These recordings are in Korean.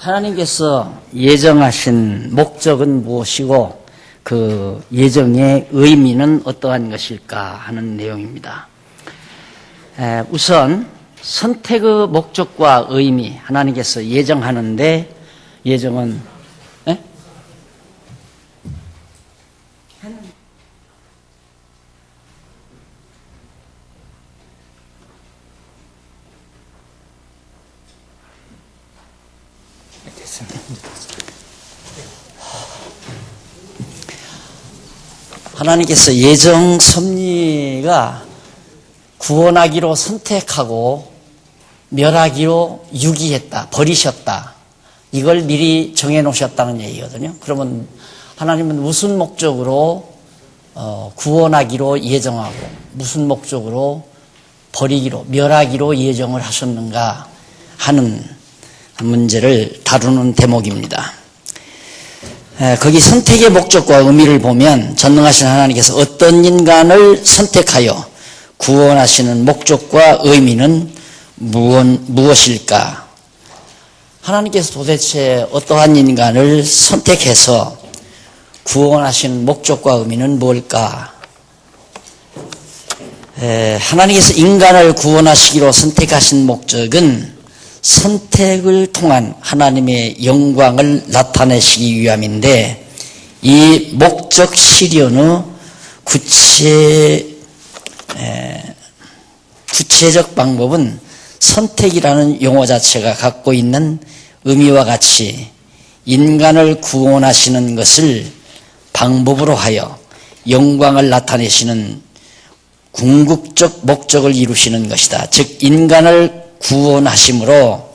하나님께서 예정하신 목적은 무엇이고 그 예정의 의미는 어떠한 것일까 하는 내용입니다. 우선 선택의 목적과 의미, 하나님께서 예정하는데 예정은 하나님께서 예정 섭리가 구원하기로 선택하고 멸하기로 유기했다, 버리셨다. 이걸 미리 정해놓으셨다는 얘기거든요. 그러면 하나님은 무슨 목적으로 구원하기로 예정하고 무슨 목적으로 버리기로, 멸하기로 예정을 하셨는가 하는 문제를 다루는 대목입니다. 거기 선택의 목적과 의미를 보면 전능하신 하나님께서 어떤 인간을 선택하여 구원하시는 목적과 의미는 무엇일까? 하나님께서 도대체 어떠한 인간을 선택해서 구원하시는 목적과 의미는 뭘까? 하나님께서 인간을 구원하시기로 선택하신 목적은 선택을 통한 하나님의 영광을 나타내시기 위함인데, 이 목적 실현의 구체적 방법은 선택이라는 용어 자체가 갖고 있는 의미와 같이 인간을 구원하시는 것을 방법으로 하여 영광을 나타내시는 궁극적 목적을 이루시는 것이다. 즉 인간을 구원하심으로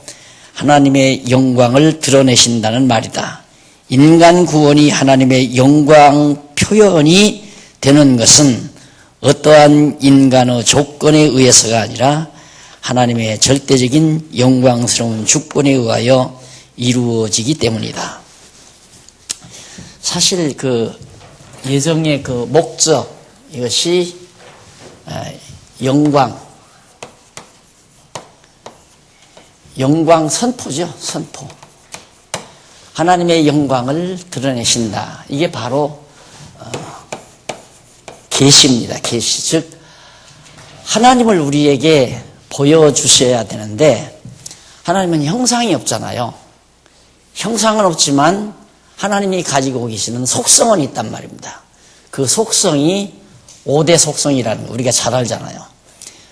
하나님의 영광을 드러내신다는 말이다. 인간 구원이 하나님의 영광 표현이 되는 것은 어떠한 인간의 조건에 의해서가 아니라 하나님의 절대적인 영광스러운 주권에 의하여 이루어지기 때문이다. 사실 그 예정의 그 목적, 이것이 영광 선포죠. 선포. 하나님의 영광을 드러내신다. 이게 바로 계시입니다. 계시. 즉 하나님을 우리에게 보여주셔야 되는데 하나님은 형상이 없잖아요. 형상은 없지만 하나님이 가지고 계시는 속성은 있단 말입니다. 그 속성이 5대 속성이라는 거 우리가 잘 알잖아요.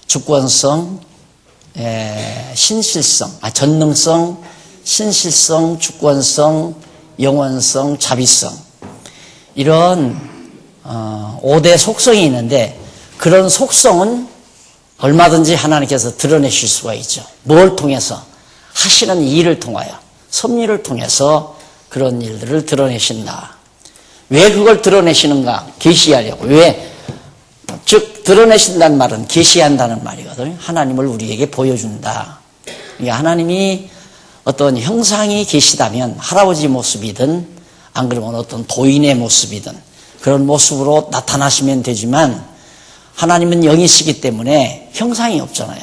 주권성, 신실성, 전능성, 신실성, 주권성, 영원성, 자비성, 이런 5대 속성이 있는데 그런 속성은 얼마든지 하나님께서 드러내실 수가 있죠. 뭘 통해서? 하시는 일을 통하여, 섭리를 통해서 그런 일들을 드러내신다. 왜 그걸 드러내시는가? 계시하려고. 왜? 즉 드러내신다는 말은 계시한다는 말이거든요. 하나님을 우리에게 보여준다. 그러니까 하나님이 어떤 형상이 계시다면 할아버지 모습이든 안 그러면 어떤 도인의 모습이든 그런 모습으로 나타나시면 되지만 하나님은 영이시기 때문에 형상이 없잖아요.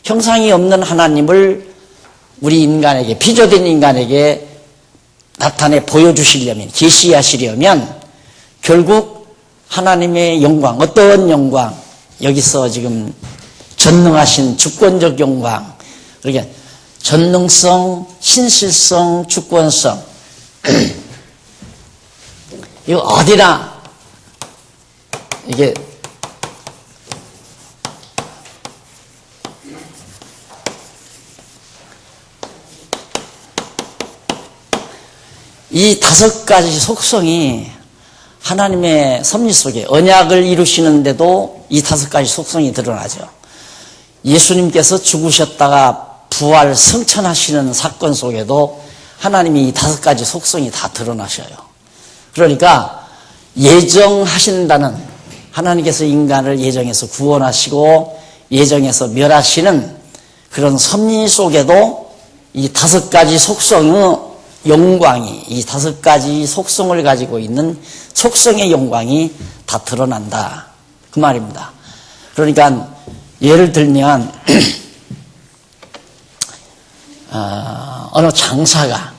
형상이 없는 하나님을 우리 인간에게, 피조된 인간에게 나타내 보여주시려면, 계시하시려면 결국 하나님의 영광, 어떤 영광, 여기서 지금 전능하신 주권적 영광, 그러니까 전능성, 신실성, 주권성, 이거 어디나 이게 이 5가지 속성이 하나님의 섭리 속에 언약을 이루시는데도 이 5가지 속성이 드러나죠. 예수님께서 죽으셨다가 부활 성천하시는 사건 속에도 하나님이 이 5가지 속성이 다 드러나셔요. 그러니까 예정하신다는, 하나님께서 인간을 예정해서 구원하시고 예정해서 멸하시는 그런 섭리 속에도 이 5가지 속성의 영광이, 이 5가지 속성을 가지고 있는 속성의 영광이 다 드러난다. 그 말입니다. 그러니까 예를 들면 어느 장사가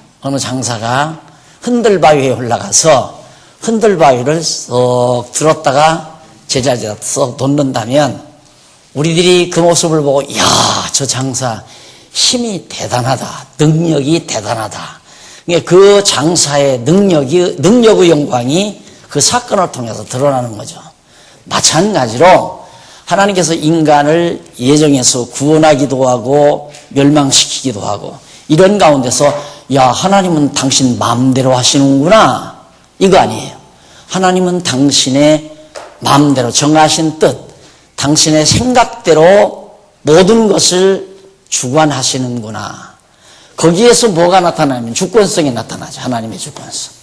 흔들바위에 올라가서 흔들바위를 쏙 들었다가 제자리에 쏙 놓는다면 우리들이 그 모습을 보고 이야, 저 장사 힘이 대단하다, 능력이 대단하다. 그 장사의 능력의 영광이 그 사건을 통해서 드러나는 거죠. 마찬가지로 하나님께서 인간을 예정해서 구원하기도 하고 멸망시키기도 하고 이런 가운데서 야, 하나님은 당신 마음대로 하시는구나, 이거 아니에요. 하나님은 당신의 마음대로 정하신 뜻, 당신의 생각대로 모든 것을 주관하시는구나. 거기에서 뭐가 나타나면 주권성이 나타나죠. 하나님의 주권성.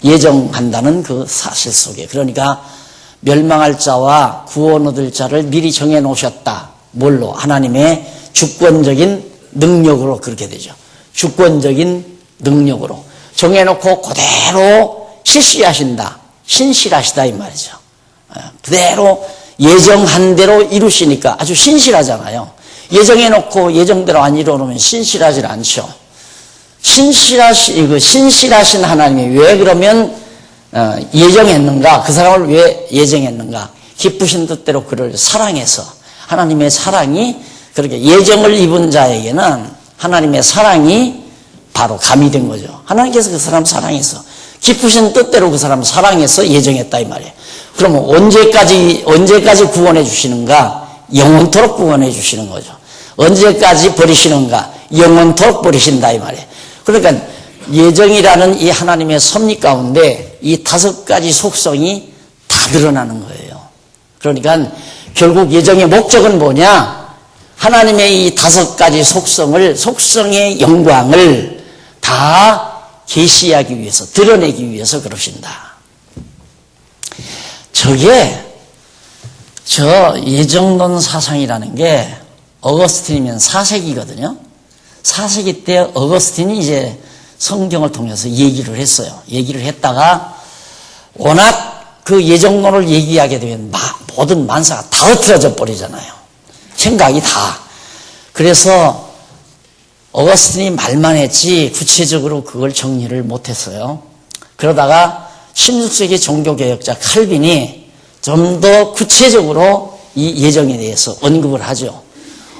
예정한다는 그 사실 속에. 그러니까 멸망할 자와 구원 얻을 자를 미리 정해 놓으셨다. 뭘로? 하나님의 주권적인 능력으로 그렇게 되죠. 주권적인 능력으로 정해놓고 그대로 실시하신다. 신실하시다 이 말이죠. 그대로 예정한 대로 이루시니까 아주 신실하잖아요. 예정해놓고 예정대로 안 이루어놓으면 신실하지 않죠. 신실하신 하나님이 왜 그러면 예정했는가? 그 사람을 왜 예정했는가? 기쁘신 뜻대로 그를 사랑해서 하나님의 사랑이 그렇게 예정을 입은 자에게는 하나님의 사랑이 바로 가미된 거죠. 하나님께서 그 사람 사랑해서 기쁘신 뜻대로 그 사람 사랑해서 예정했다 이 말이에요. 그러면 언제까지 구원해 주시는가? 영원토록 구원해 주시는 거죠. 언제까지 버리시는가? 영원토록 버리신다 이 말이에요. 그러니까 예정이라는 이 하나님의 섭리 가운데 이 5가지 속성이 다 드러나는 거예요. 그러니까 결국 예정의 목적은 뭐냐? 하나님의 이 5가지 속성의 영광을 다 계시하기 위해서, 드러내기 위해서 그러신다. 저 예정론 사상이라는 게 어거스틴이면 4세기거든요. 4세기 때 어거스틴이 이제 성경을 통해서 얘기를 했어요. 얘기를 했다가 워낙 그 예정론을 얘기하게 되면 모든 만사가 다 흩어져 버리잖아요. 생각이 다. 그래서 어거스틴이 말만 했지 구체적으로 그걸 정리를 못했어요. 그러다가 16세기 종교개혁자 칼빈이 좀 더 구체적으로 이 예정에 대해서 언급을 하죠.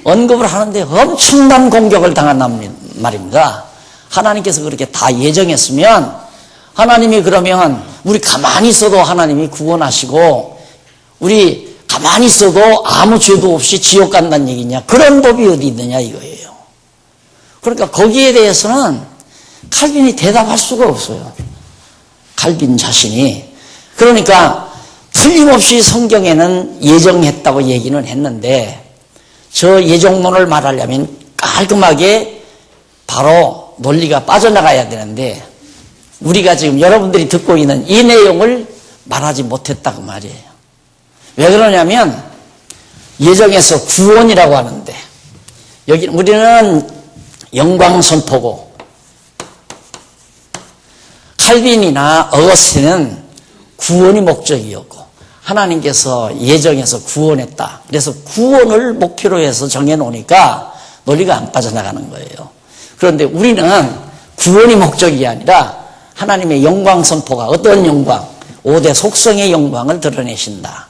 언급을 하는데 엄청난 공격을 당한단 말입니다. 하나님께서 그렇게 다 예정했으면 하나님이 그러면 우리 가만히 있어도 하나님이 구원하시고 우리 가만히 있어도 아무 죄도 없이 지옥 간다는 얘기냐? 그런 법이 어디 있느냐 이거예요. 그러니까 거기에 대해서는 칼빈이 대답할 수가 없어요. 칼빈 자신이. 그러니까 틀림없이 성경에는 예정했다고 얘기는 했는데 저 예정론을 말하려면 깔끔하게 바로 논리가 빠져나가야 되는데 우리가 지금 여러분들이 듣고 있는 이 내용을 말하지 못했다고 말이에요. 왜 그러냐면 예정에서 구원이라고 하는데 여기 우리는 영광 선포고 칼빈이나 어거스틴은 구원이 목적이었고 하나님께서 예정해서 구원했다. 그래서 구원을 목표로 해서 정해놓으니까 논리가 안 빠져나가는 거예요. 그런데 우리는 구원이 목적이 아니라 하나님의 영광 선포가 어떤 영광? 5대 속성의 영광을 드러내신다.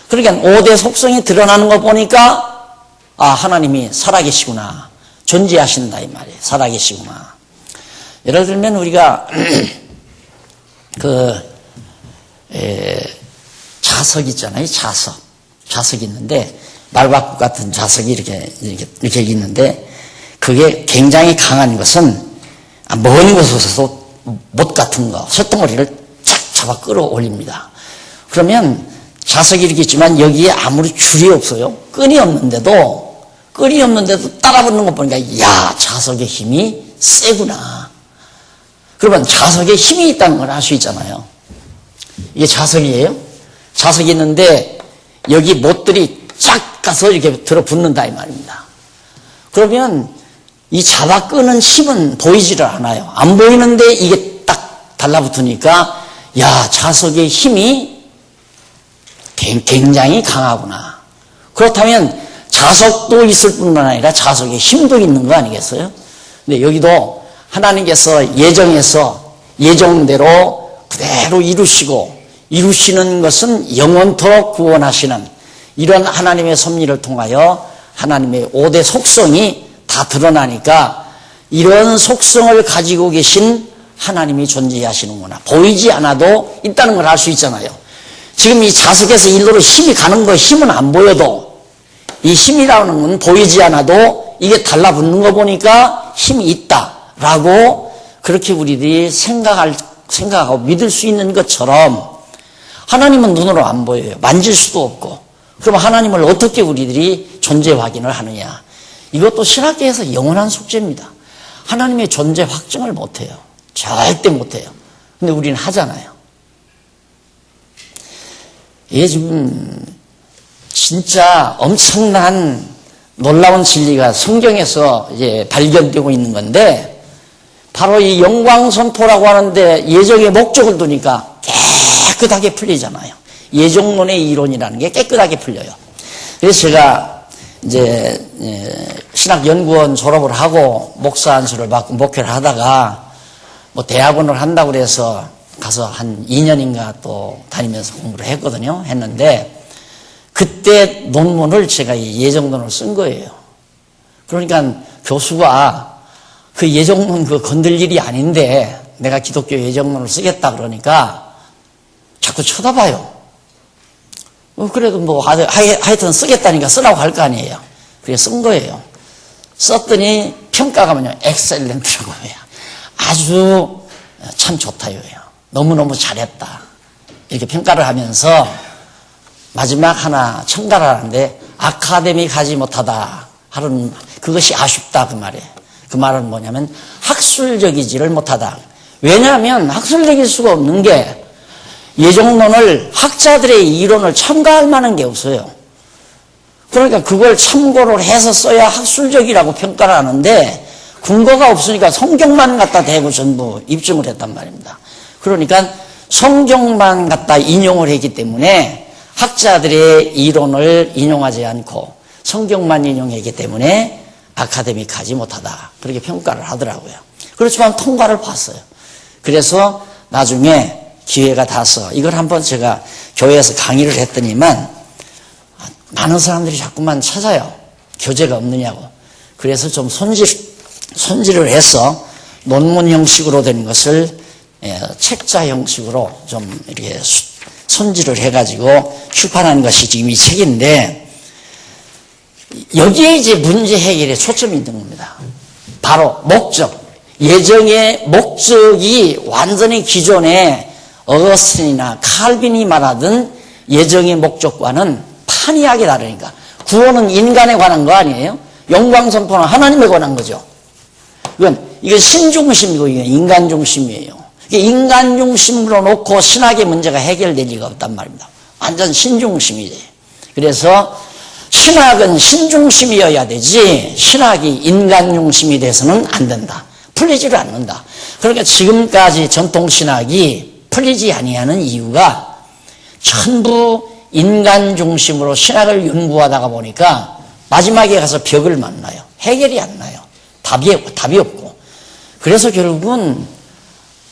그러니까 5대 속성이 드러나는 거 보니까 하나님이 살아계시구나. 존재하신다 이 말이에요. 살아계시구나. 예를 들면 우리가 자석 있잖아요. 자석이 있는데 말바꿈 같은 자석이 이렇게 있는데 그게 굉장히 강한 것은 먼 곳에서도 못 같은 거 쇳덩어리를 쫙 잡아 끌어올립니다. 그러면 자석이 이렇게 있지만 여기에 아무리 줄이 없어요. 끈이 없는데도 따라붙는 거 보니까 야, 자석의 힘이 세구나. 그러면 자석에 힘이 있다는 걸 알 수 있잖아요. 이게 자석이에요. 자석이 있는데 여기 못들이 쫙 가서 이렇게 들어붙는다 이 말입니다. 그러면 이 잡아 끄는 힘은 보이지를 않아요. 안 보이는데 이게 딱 달라붙으니까 야, 자석의 힘이 굉장히 강하구나. 그렇다면 자석도 있을 뿐만 아니라 자석의 힘도 있는 거 아니겠어요? 근데 여기도 하나님께서 예정해서 예정대로 그대로 이루시는 것은 영원토록 구원하시는 이런 하나님의 섭리를 통하여 하나님의 5대 속성이 다 드러나니까 이런 속성을 가지고 계신 하나님이 존재하시는구나. 보이지 않아도 있다는 걸 알 수 있잖아요. 지금 이 자석에서 일로로 힘이 가는 거 힘은 안 보여도 이 힘이라는 건 보이지 않아도 이게 달라붙는 거 보니까 힘이 있다라고 그렇게 우리들이 생각하고 믿을 수 있는 것처럼 하나님은 눈으로 안 보여요. 만질 수도 없고. 그럼 하나님을 어떻게 우리들이 존재 확인을 하느냐. 이것도 신학계에서 영원한 숙제입니다. 하나님의 존재 확증을 못해요. 절대 못해요. 근데 우리는 하잖아요. 이게 지금 진짜 엄청난 놀라운 진리가 성경에서 이제 발견되고 있는 건데 바로 이 영광선포라고 하는데 예정의 목적을 두니까 깨끗하게 풀리잖아요. 예정론의 이론이라는 게 깨끗하게 풀려요. 그래서 제가 이제 신학연구원 졸업을 하고 목사 안수를 받고 목회를 하다가 뭐 대학원을 한다고 그래서 가서 한 2년인가 또 다니면서 공부를 했거든요. 했는데 그때 논문을 제가 이 예정론을 쓴 거예요. 그러니까 교수가 그 예정론 그거 건들 일이 아닌데 내가 기독교 예정론을 쓰겠다 그러니까 자꾸 쳐다봐요. 그래도 뭐 하여튼 쓰겠다니까 쓰라고 할 거 아니에요. 그래서 쓴 거예요. 썼더니 평가가 뭐냐 엑셀런트라고 해요. 아주 참 좋다 이거예요. 너무너무 잘했다. 이렇게 평가를 하면서 마지막 하나 첨가를 하는데 아카데미 가지 못하다 하는 그것이 아쉽다 그 말이에요. 그 말은 뭐냐면 학술적이지를 못하다. 왜냐하면 학술적일 수가 없는 게 예정론을 학자들의 이론을 첨가할 만한 게 없어요. 그러니까 그걸 참고를 해서 써야 학술적이라고 평가를 하는데 근거가 없으니까 성경만 갖다 대고 전부 입증을 했단 말입니다. 그러니까 성경만 갖다 인용을 했기 때문에 학자들의 이론을 인용하지 않고 성경만 인용했기 때문에 아카데미 가지 못하다. 그렇게 평가를 하더라고요. 그렇지만 통과를 봤어요. 그래서 나중에 기회가 닿아서 이걸 한번 제가 교회에서 강의를 했더니만 많은 사람들이 자꾸만 찾아요. 교재가 없느냐고. 그래서 좀 손질을 해서 논문 형식으로 된 것을 책자 형식으로 좀 이렇게 손질을 해가지고 출판한 것이 지금 이 책인데 여기에 이제 문제 해결에 초점이 있는 겁니다. 바로 목적. 예정의 목적이 완전히 기존에 어거스틴이나 칼빈이 말하던 예정의 목적과는 판이하게 다르니까 구원은 인간에 관한 거 아니에요? 영광선포는 하나님에 관한 거죠. 이건 신중심이고 이건 인간 중심이에요. 인간 중심으로 놓고 신학의 문제가 해결될 리가 없단 말입니다. 완전 신중심이지. 그래서 신학은 신중심이어야 되지 신학이 인간 중심이 돼서는 안 된다. 풀리지를 않는다. 그러니까 지금까지 전통신학이 풀리지 아니하는 이유가 전부 인간 중심으로 신학을 연구하다가 보니까 마지막에 가서 벽을 만나요. 해결이 안 나요. 답이 없고. 그래서 결국은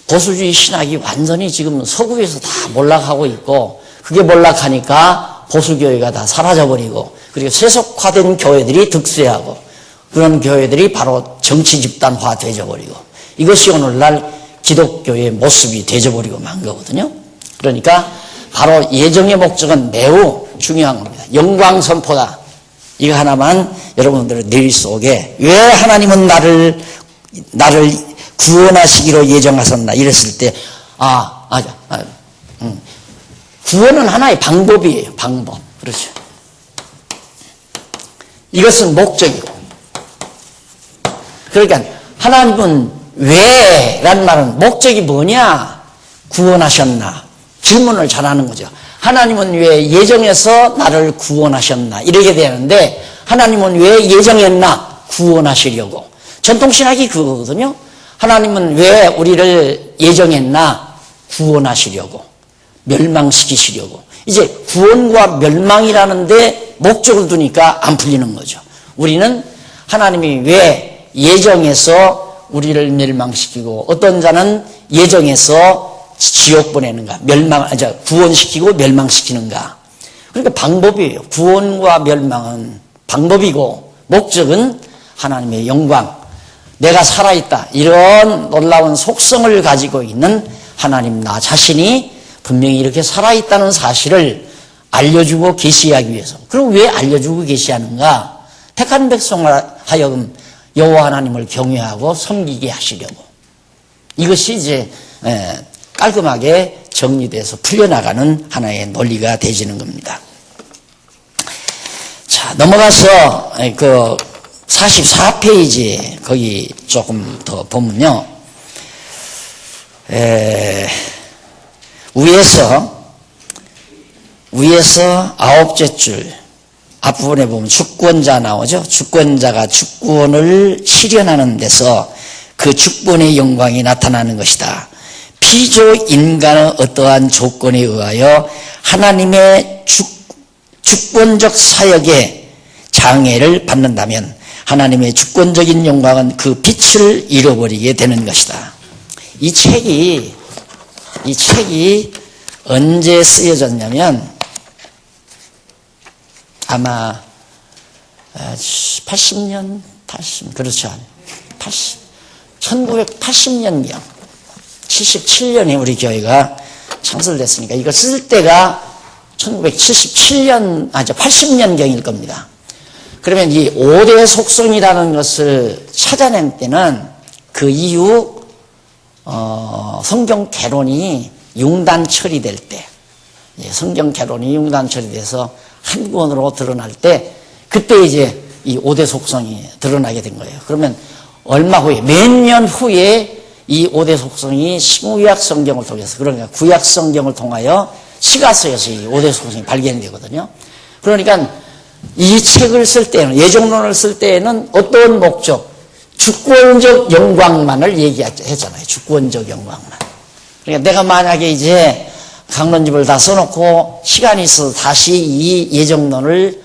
보수주의 신학이 완전히 지금 서구에서 다 몰락하고 있고 그게 몰락하니까 보수교회가 다 사라져버리고 그리고 세속화된 교회들이 득세하고 그런 교회들이 바로 정치 집단화 되어버리고 이것이 오늘날 기독교의 모습이 되어버리고 만 거거든요. 그러니까 바로 예정의 목적은 매우 중요한 겁니다. 영광 선포다. 이거 하나만 여러분들의 뇌 속에 왜 하나님은 나를 구원하시기로 예정하셨나 이랬을 때 구원은 하나의 방법이에요. 방법. 그렇죠. 이것은 목적이고 그러니까 하나님은 왜? 라는 말은 목적이 뭐냐? 구원하셨나? 질문을 잘하는 거죠. 하나님은 왜 예정해서 나를 구원하셨나? 이렇게 되는데 하나님은 왜 예정했나? 구원하시려고. 전통신학이 그거거든요. 하나님은 왜 우리를 예정했나? 구원하시려고. 멸망시키시려고. 이제 구원과 멸망이라는 데 목적을 두니까 안 풀리는 거죠. 우리는 하나님이 왜 예정해서 우리를 멸망시키고 어떤 자는 예정해서 지옥 보내는가, 구원시키고 멸망시키는가. 그러니까 방법이에요. 구원과 멸망은 방법이고 목적은 하나님의 영광, 내가 살아있다, 이런 놀라운 속성을 가지고 있는 하나님 나 자신이 분명히 이렇게 살아있다는 사실을 알려주고 계시하기 위해서. 그럼 왜 알려주고 계시하는가? 택한 백성을 하여금 여호와 하나님을 경외하고 섬기게 하시려고. 이것이 이제 깔끔하게 정리돼서 풀려나가는 하나의 논리가 되지는 겁니다. 자, 넘어가서 그 44페이지 거기 조금 더 보면요. 위에서 아홉째 줄 앞부분에 보면 주권자 나오죠. 주권자가 주권을 실현하는 데서 그 주권의 영광이 나타나는 것이다. 피조 인간의 어떠한 조건에 의하여 하나님의 주권적 사역에 장애를 받는다면 하나님의 주권적인 영광은 그 빛을 잃어버리게 되는 것이다. 이 책이 언제 쓰여졌냐면 아마 80년, 그렇죠. 1980년경, 77년에 우리 교회가 창설됐으니까 이거 쓸 때가 1977년, 80년경일 겁니다. 그러면 이 5대 속성이라는 것을 찾아낸 때는 그 이후 성경 개론이 융단 처리될 때, 성경 개론이 융단 처리돼서 한 권으로 드러날 때, 그때 이제 이 5대 속성이 드러나게 된 거예요. 그러면 얼마 후에, 몇 년 후에 이 5대 속성이 신구약 성경을 통해서, 그러니까 구약 성경을 통하여 시가서에서 이 5대 속성이 발견이 되거든요. 그러니까 이 책을 쓸 때는, 예정론을 쓸 때에는 어떤 목적? 주권적 영광만을 얘기했잖아요. 주권적 영광만. 그러니까 내가 만약에 이제 강론집을 다 써놓고 시간이 있어서 다시 이 예정론을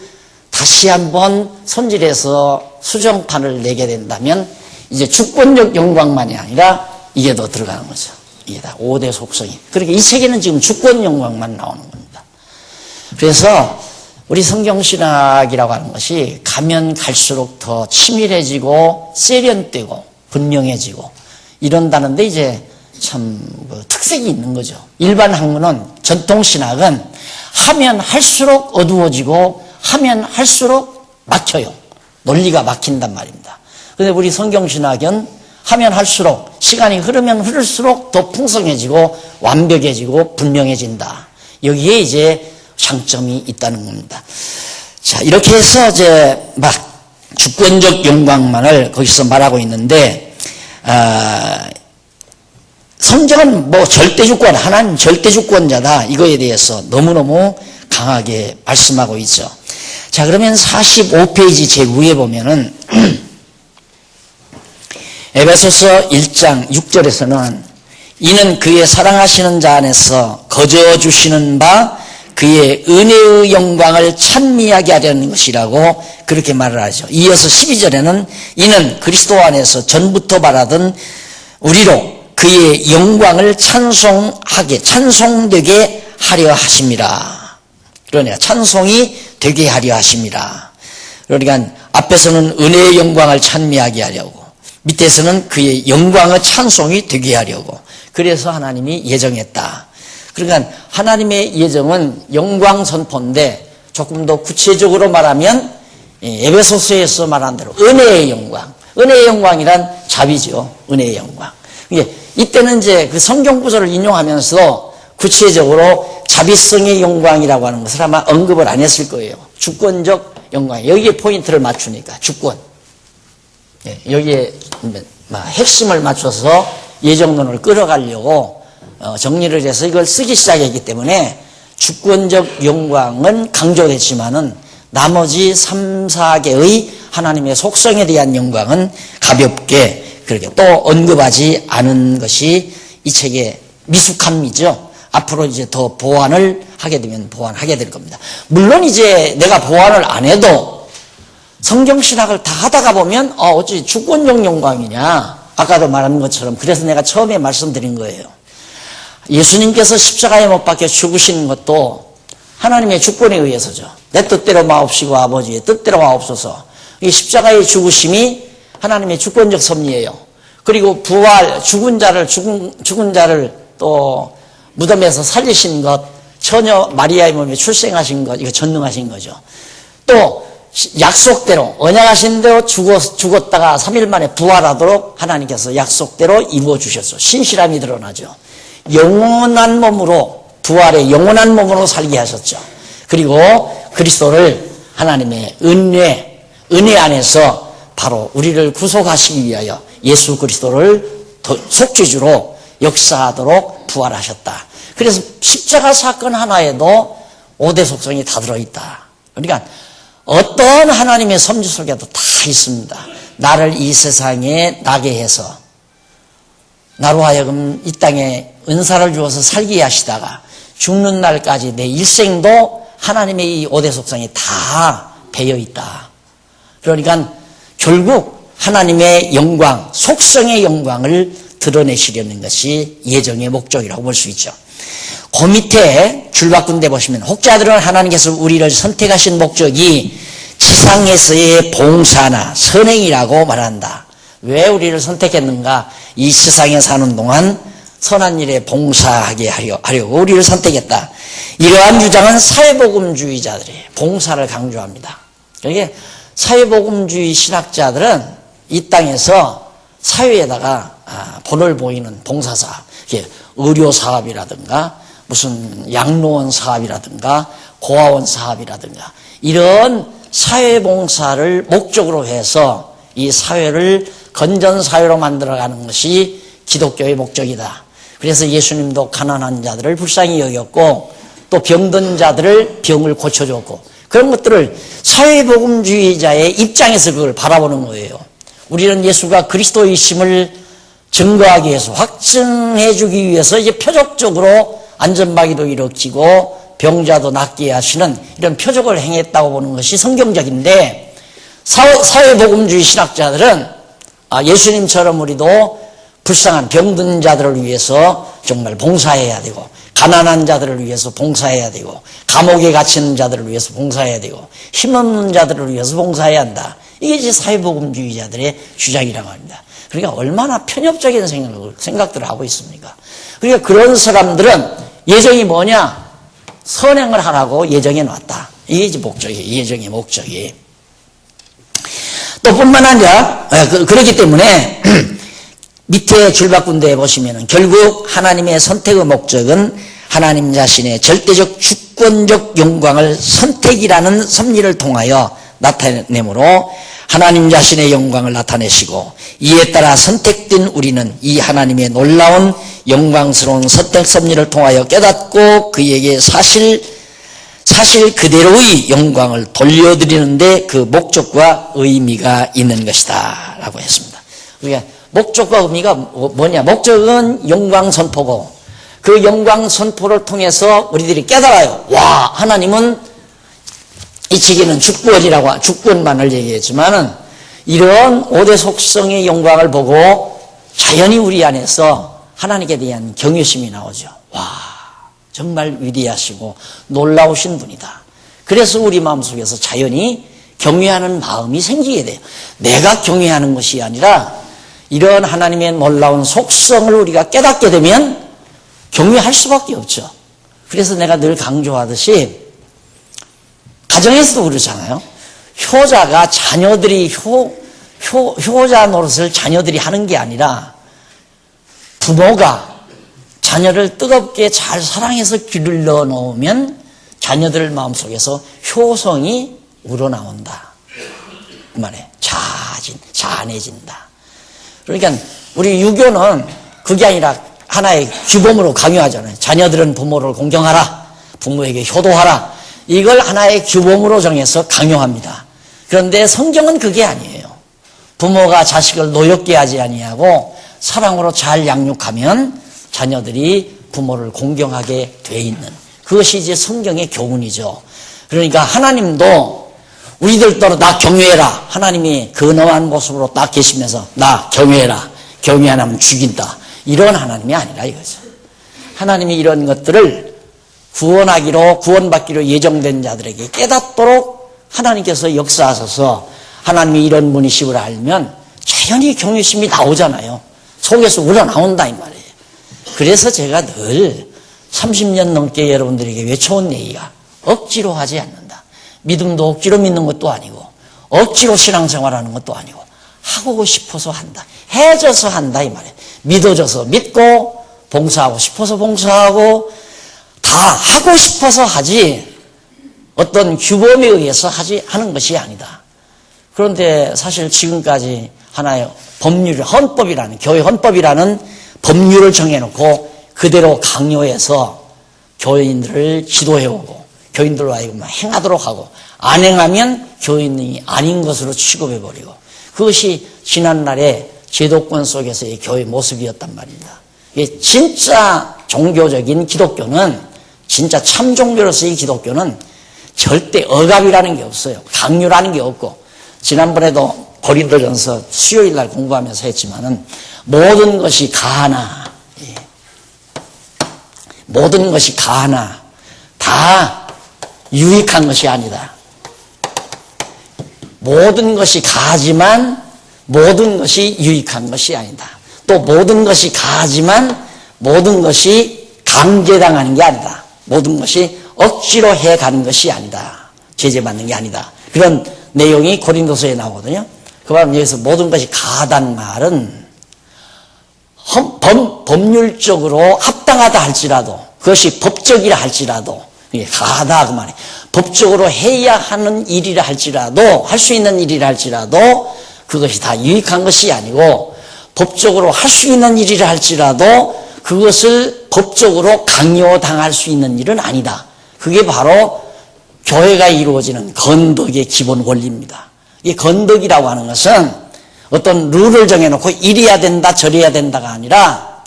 다시 한번 손질해서 수정판을 내게 된다면 이제 주권적 영광만이 아니라 이게 더 들어가는 거죠. 이게 다 5대 속성이. 그러니까 이 책에는 지금 주권 영광만 나오는 겁니다. 그래서 우리 성경신학이라고 하는 것이 가면 갈수록 더 치밀해지고 세련되고 분명해지고 이런다는데 이제 참 특색이 있는 거죠. 일반 학문은, 전통신학은 하면 할수록 어두워지고 하면 할수록 막혀요. 논리가 막힌단 말입니다. 그런데 우리 성경신학은 하면 할수록, 시간이 흐르면 흐를수록 더 풍성해지고 완벽해지고 분명해진다. 여기에 이제 장점이 있다는 겁니다. 자, 이렇게 해서 이제 막 주권적 영광만을 거기서 말하고 있는데, 성경은 뭐 절대주권, 하나님 절대주권자다, 이거에 대해서 너무너무 강하게 말씀하고 있죠. 자, 그러면 45페이지 제9에 보면은 에베소서 1장 6절에서는 이는 그의 사랑하시는 자 안에서 거저 주시는 바 그의 은혜의 영광을 찬미하게 하려는 것이라고 그렇게 말을 하죠. 이어서 12절에는 이는 그리스도 안에서 전부터 바라던 우리로 그의 영광을 찬송되게 하려 하심이라. 그러니까 찬송이 되게 하려 하심이라. 그러니까 앞에서는 은혜의 영광을 찬미하게 하려고, 밑에서는 그의 영광의 찬송이 되게 하려고. 그래서 하나님이 예정했다. 그러니까 하나님의 예정은 영광 선포인데 조금 더 구체적으로 말하면 에베소서에서 말한 대로 은혜의 영광. 은혜의 영광이란 자비죠. 은혜의 영광. 이때는 이제 그 성경 구절을 인용하면서 구체적으로 자비성의 영광이라고 하는 것을 아마 언급을 안 했을 거예요. 주권적 영광. 여기에 포인트를 맞추니까 주권. 여기에 핵심을 맞춰서 예정론을 끌어가려고 정리를 해서 이걸 쓰기 시작했기 때문에 주권적 영광은 강조됐지만은 나머지 3, 4개의 하나님의 속성에 대한 영광은 가볍게 그렇게 또 언급하지 않은 것이 이 책의 미숙함이죠. 앞으로 이제 더 보완을 하게 되면 보완하게 될 겁니다. 물론 이제 내가 보완을 안 해도 성경 신학을 다 하다가 보면 어찌 주권적 영광이냐, 아까도 말한 것처럼. 그래서 내가 처음에 말씀드린 거예요. 예수님께서 십자가에 못 박혀 죽으시는 것도 하나님의 주권에 의해서죠. 내 뜻대로 마옵시고 아버지의 뜻대로 마옵소서. 이 십자가의 죽으심이 하나님의 주권적 섭리예요. 그리고 부활, 죽은 자를 또 무덤에서 살리신 것, 처녀 마리아의 몸에 출생하신 것, 이거 전능하신 거죠. 또 약속대로, 언약하신 대로 죽었다가 3일 만에 부활하도록 하나님께서 약속대로 이루어주셨어. 신실함이 드러나죠. 영원한 몸으로, 부활의 영원한 몸으로 살게 하셨죠. 그리고 그리스도를 하나님의 은혜 안에서 바로 우리를 구속하시기 위하여 예수 그리스도를 속죄주로 역사하도록 부활하셨다. 그래서 십자가 사건 하나에도 5대 속성이 다 들어있다. 그러니까 어떤 하나님의 섭리 속에도 다 있습니다. 나를 이 세상에 나게 해서 나로 하여금 이 땅에 은사를 주어서 살게 하시다가 죽는 날까지 내 일생도 하나님의 이 5대 속성이 다 배어있다. 그러니까 결국 하나님의 영광, 속성의 영광을 드러내시려는 것이 예정의 목적이라고 볼 수 있죠. 그 밑에 줄바꾼 데 보시면 혹자들은 하나님께서 우리를 선택하신 목적이 지상에서의 봉사나 선행이라고 말한다. 왜 우리를 선택했는가? 이 세상에 사는 동안 선한 일에 봉사하게 하려고 우리를 선택했다. 이러한 주장은 사회복음주의자들의 봉사를 강조합니다. 그러니까 사회복음주의 신학자들은 이 땅에서 사회에다가 본을 보이는 봉사사, 의료사업이라든가 무슨 양로원 사업이라든가 고아원 사업이라든가 이런 사회봉사를 목적으로 해서 이 사회를 건전사회로 만들어가는 것이 기독교의 목적이다. 그래서 예수님도 가난한 자들을 불쌍히 여겼고 또 병든 자들을 병을 고쳐줬고 그런 것들을 사회복음주의자의 입장에서 그걸 바라보는 거예요. 우리는 예수가 그리스도이심을 증거하기 위해서 확증해주기 위해서 이제 표적적으로 안전마귀도 일으키고 병자도 낫게 하시는 이런 표적을 행했다고 보는 것이 성경적인데 사회복음주의 신학자들은 예수님처럼 우리도 불쌍한 병든 자들을 위해서 정말 봉사해야 되고 가난한 자들을 위해서 봉사해야 되고 감옥에 갇히는 자들을 위해서 봉사해야 되고 힘없는 자들을 위해서 봉사해야 한다. 이게 이제 사회복음주의자들의 주장이라고 합니다. 그러니까 얼마나 편협적인 생각들을 하고 있습니까? 그러니까 그런 사람들은 예정이 뭐냐? 선행을 하라고 예정해 놨다. 이게 이제 목적이에요. 예정의 목적이. 또 뿐만 아니라 그렇기 때문에 밑에 줄바꾼 데에 보시면은 결국 하나님의 선택의 목적은 하나님 자신의 절대적 주권적 영광을 선택이라는 섭리를 통하여 나타내므로 하나님 자신의 영광을 나타내시고 이에 따라 선택된 우리는 이 하나님의 놀라운 영광스러운 선택 섭리를 통하여 깨닫고 그에게 사실 그대로의 영광을 돌려드리는데 그 목적과 의미가 있는 것이다 라고 했습니다. 그러니까 목적과 의미가 뭐냐? 목적은 영광 선포고 그 영광 선포를 통해서 우리들이 깨달아요. 와, 하나님은 이 책에는 주권만을 얘기했지만은 이런 5대 속성의 영광을 보고 자연히 우리 안에서 하나님께 대한 경외심이 나오죠. 와, 정말 위대하시고 놀라우신 분이다. 그래서 우리 마음속에서 자연히 경외하는 마음이 생기게 돼요. 내가 경외하는 것이 아니라 이런 하나님의 놀라운 속성을 우리가 깨닫게 되면 경외할 수밖에 없죠. 그래서 내가 늘 강조하듯이 가정에서도 그렇잖아요. 효자가 자녀들이 효자 노릇을 자녀들이 하는 게 아니라 부모가 자녀를 뜨겁게 잘 사랑해서 기르러 놓으면 자녀들 마음속에서 효성이 우러나온다. 그 말에 자아내진다. 그러니까 우리 유교는 그게 아니라 하나의 규범으로 강요하잖아요. 자녀들은 부모를 공경하라. 부모에게 효도하라. 이걸 하나의 규범으로 정해서 강요합니다. 그런데 성경은 그게 아니에요. 부모가 자식을 노엽게 하지 아니하고 사랑으로 잘 양육하면 자녀들이 부모를 공경하게 돼 있는 그것이 이제 성경의 교훈이죠. 그러니까 하나님도 우리들도 나 경외해라. 하나님이 근엄한 모습으로 딱 계시면서 나 경외해라. 경외 안 하면 죽인다. 이런 하나님이 아니라 이거죠. 하나님이 이런 것들을 구원받기로 예정된 자들에게 깨닫도록 하나님께서 역사하셔서 하나님이 이런 분이심을 알면 자연히 경외심이 나오잖아요. 속에서 우러나온다 이 말이에요. 그래서 제가 늘 30년 넘게 여러분들에게 외쳐온 얘기가 억지로 하지 않는다. 믿음도 억지로 믿는 것도 아니고 억지로 신앙생활하는 것도 아니고 하고 싶어서 한다. 해져서 한다 이 말이에요. 믿어져서 믿고 봉사하고 싶어서 봉사하고 다 하고 싶어서 하지 어떤 규범에 의해서 하는 것이 아니다. 그런데 사실 지금까지 하나의 법률, 헌법이라는 교회 헌법이라는 법률을 정해놓고 그대로 강요해서 교인들을 지도해오고 교인들로 하여금 행하도록 하고 안 행하면 교인이 아닌 것으로 취급해버리고 그것이 지난날의 제도권 속에서의 교회 모습이었단 말입니다. 진짜 종교적인 기독교는 진짜 참 종교로서의 기독교는 절대 억압이라는 게 없어요. 강요라는 게 없고 지난번에도 고린도전서 수요일 날 공부하면서 했지만은 모든 것이 가하나 모든 것이 가하나 다 유익한 것이 아니다. 모든 것이 가하지만 모든 것이 유익한 것이 아니다. 또 모든 것이 가하지만 모든 것이 강제당하는 게 아니다. 모든 것이 억지로 해가는 것이 아니다. 제재받는 게 아니다. 그런 내용이 고린도서에 나오거든요. 그 다음 여기서 모든 것이 가하다는 말은 법률적으로 합당하다 할지라도 그것이 법적이라 할지라도 가하다 그 말이에요. 법적으로 해야 하는 일이라 할지라도 할 수 있는 일이라 할지라도 그것이 다 유익한 것이 아니고 법적으로 할 수 있는 일이라 할지라도 그것을 법적으로 강요당할 수 있는 일은 아니다. 그게 바로 교회가 이루어지는 건덕의 기본 원리입니다. 이 건덕이라고 하는 것은 어떤 룰을 정해놓고 이래야 된다 저래야 된다가 아니라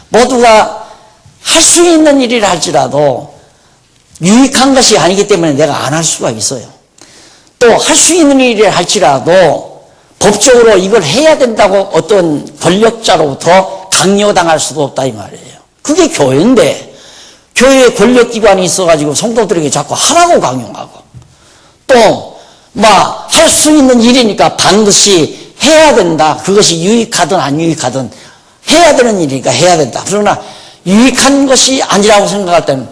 모두가 할 수 있는 일이라 할지라도 유익한 것이 아니기 때문에 내가 안 할 수가 있어요. 또 할 수 있는 일이라 할지라도 법적으로 이걸 해야 된다고 어떤 권력자로부터 강요당할 수도 없다 이 말이에요. 그게 교회인데 교회에 권력기관이 있어가지고 성도들에게 자꾸 하라고 강요하고 또 막 할 수 있는 일이니까 반드시 해야 된다. 그것이 유익하든 안 유익하든 해야 되는 일이니까 해야 된다. 그러나 유익한 것이 아니라고 생각할 때는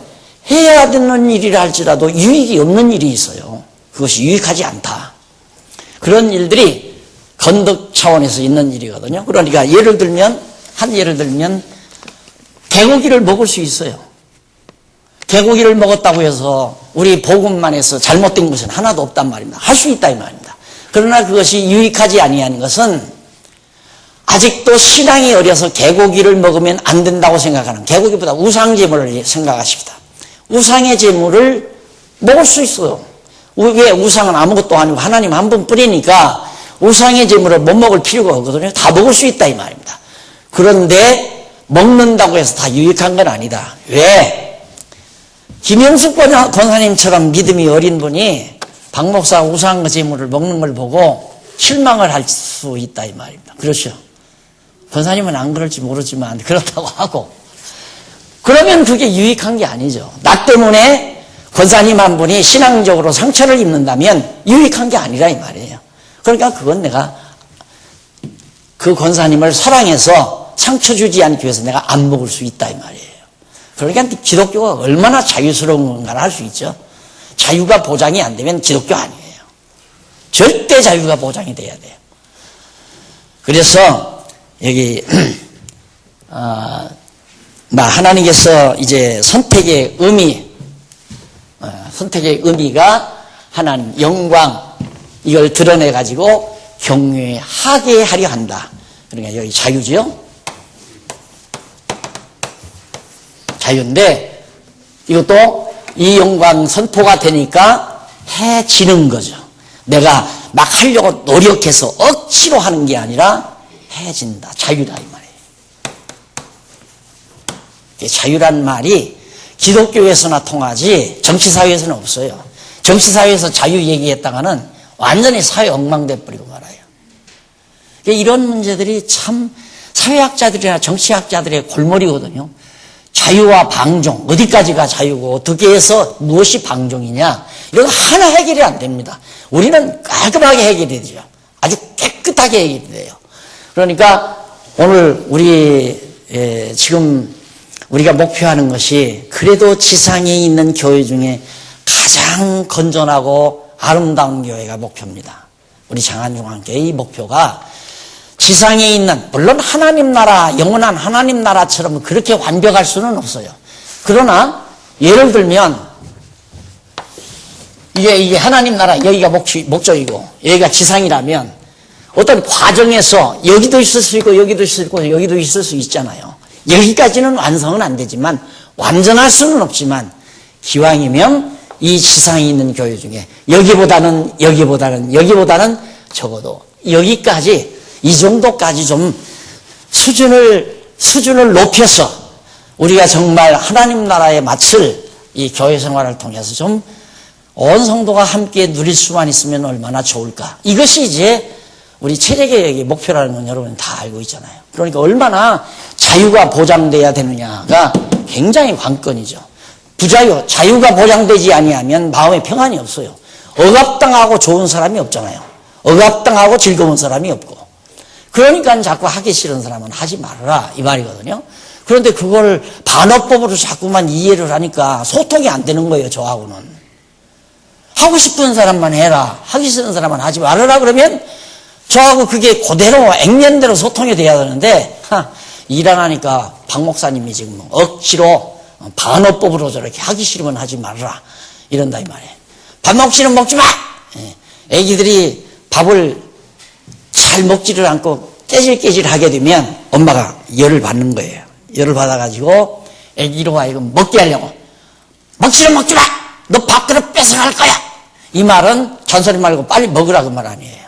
해야 되는 일이라 할지라도 유익이 없는 일이 있어요. 그것이 유익하지 않다. 그런 일들이 건덕 차원에서 있는 일이거든요. 그러니까 예를 들면 개고기를 먹을 수 있어요. 개고기를 먹었다고 해서 우리 복음만 해서 잘못된 것은 하나도 없단 말입니다. 할 수 있다 이 말입니다. 그러나 그것이 유익하지 아니한 것은 아직도 신앙이 어려서 개고기를 먹으면 안 된다고 생각하는 개고기보다 우상제물을 생각하십니다. 우상의 제물을 먹을 수 있어요. 왜 우상은 아무것도 아니고 하나님 한 분뿐이니까 우상의 제물을 못 먹을 필요가 없거든요. 다 먹을 수 있다 이 말입니다. 그런데 먹는다고 해서 다 유익한 건 아니다. 왜? 김영숙 권사님처럼 믿음이 어린 분이 박 목사가 우상 제물을 먹는 걸 보고 실망을 할 수 있다 이 말입니다. 그렇죠? 권사님은 안 그럴지 모르지만 그렇다고 하고 그러면 그게 유익한 게 아니죠. 나 때문에 권사님 한 분이 신앙적으로 상처를 입는다면 유익한 게 아니라 이 말이에요. 그러니까 그건 내가 그 권사님을 사랑해서 상처 주지 않기 위해서 내가 안 먹을 수 있다 이 말이에요. 그러니까 기독교가 얼마나 자유스러운 건가를 알 수 있죠. 자유가 보장이 안 되면 기독교 아니에요. 절대 자유가 보장이 돼야 돼요. 그래서 여기 하나님께서 이제 선택의 의미가 하나님 영광 이걸 드러내 가지고 경외하게 하려 한다. 그러니까 여기 자유죠. 자유인데 이것도 이 영광 선포가 되니까 해지는 거죠. 내가 막 하려고 노력해서 억지로 하는 게 아니라 해진다. 자유다 이 말이에요. 자유란 말이 기독교에서나 통하지 정치사회에서는 없어요. 정치사회에서 자유 얘기했다가는 완전히 사회 엉망돼 버리고 말아요. 이런 문제들이 참 사회학자들이나 정치학자들의 골머리거든요. 자유와 방종, 어디까지가 자유고 어떻게 해서 무엇이 방종이냐, 이건 하나 해결이 안 됩니다. 우리는 깔끔하게 해결이 되죠. 아주 깨끗하게 해결이 돼요. 그러니까 오늘 지금 우리가 목표하는 것이 그래도 지상에 있는 교회 중에 가장 건전하고 아름다운 교회가 목표입니다. 우리 장안중앙교회의 목표가 지상에 있는, 물론 하나님 나라, 영원한 하나님 나라처럼 그렇게 완벽할 수는 없어요. 그러나 예를 들면 이게 하나님 나라, 여기가 목적이고 여기가 지상이라면 어떤 과정에서 여기도 있을 수 있고 여기도 있을 수 있고 여기도 있을 수 있잖아요. 여기까지는 완성은 안 되지만, 완전할 수는 없지만, 기왕이면 이 지상에 있는 교회 중에 여기보다는 적어도 여기까지, 이 정도까지 좀 수준을 높여서 우리가 정말 하나님 나라에 맞출 이 교회 생활을 통해서 좀 온 성도가 함께 누릴 수만 있으면 얼마나 좋을까. 이것이 이제 우리 체제개혁의 목표라는 건 여러분 다 알고 있잖아요. 그러니까 얼마나 자유가 보장돼야 되느냐가 굉장히 관건이죠. 자유가 보장되지 아니하면 마음에 평안이 없어요. 억압당하고 좋은 사람이 없잖아요. 억압당하고 즐거운 사람이 없고. 그러니까 자꾸 하기 싫은 사람은 하지 말아라, 이 말이거든요. 그런데 그걸 반어법으로 자꾸만 이해를 하니까 소통이 안 되는 거예요, 저하고는. 하고 싶은 사람만 해라, 하기 싫은 사람은 하지 말아라 그러면 저하고 그게 그대로 액면대로 소통이 돼야 되는데, 일 안 하니까 박 목사님이 지금 억지로 반어법으로 저렇게 하기 싫으면 하지 말아라 이런다 이 말이에요. 밥 먹지는 먹지 마! 애기들이 밥을 잘 먹지를 않고 깨질깨질 하게 되면 엄마가 열을 받는 거예요. 열을 받아가지고 애기로 하여금 먹게 하려고. 먹지는 먹지 마! 너 밥그릇 뺏어갈 거야! 이 말은 잔소리 말고 빨리 먹으라 그 말 아니에요.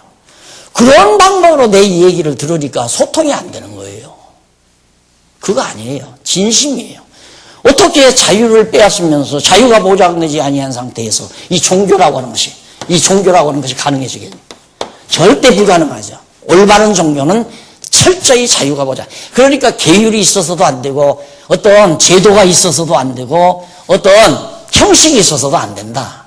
그런 방법으로 내 얘기를 들으니까 소통이 안 되는 거예요. 그거 아니에요. 진심이에요. 어떻게 자유를 빼앗으면서 자유가 보장되지 아니한 상태에서 이 종교라고 하는 것이 가능해지겠냐? 절대 불가능하죠. 올바른 종교는 철저히 자유가 보장. 그러니까 계율이 있어서도 안 되고 어떤 제도가 있어서도 안 되고 어떤 형식이 있어서도 안 된다.